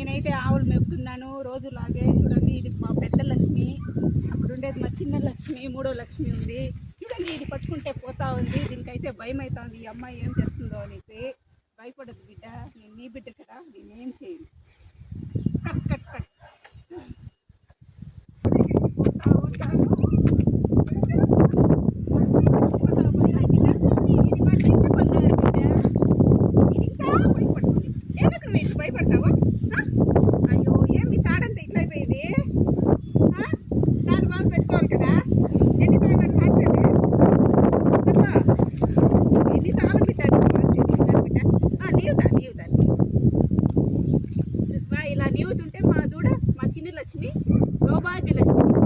నేనైతే ఆవులు మెప్పుతున్నాను రోజులాగే. చూడండి, ఇది మా పెద్ద లక్ష్మి, అప్పుడు ఉండేది మా చిన్న లక్ష్మి, మూడో లక్ష్మి ఉంది. చూడండి, ఇది పట్టుకుంటే పోతా ఉంది. దీనికైతే భయం అవుతా ఉంది, ఈ అమ్మాయి ఏం చేస్తుందో అనేసి. భయపడదు బిడ్డ, నేను నీ బిడ్డ కదా, నేనేం చేయను. కట్ కట్ కట్ పోతా ఉంటాను. భయపడతావా? అయ్యో, ఏమి తాడంతా ఇట్లా అయిపోయింది? తాడు బాగా పెట్టుకోవాలి కదా. ఎన్ని తాళాలు మార్చేది? ఎన్ని తాళం పెట్టాలి మార్చేది? నీవుతా చూసా, ఇలా నీవుతుంటే మా దూడ, మా చిన్న లక్ష్మి, సౌభాగ్య లక్ష్మి.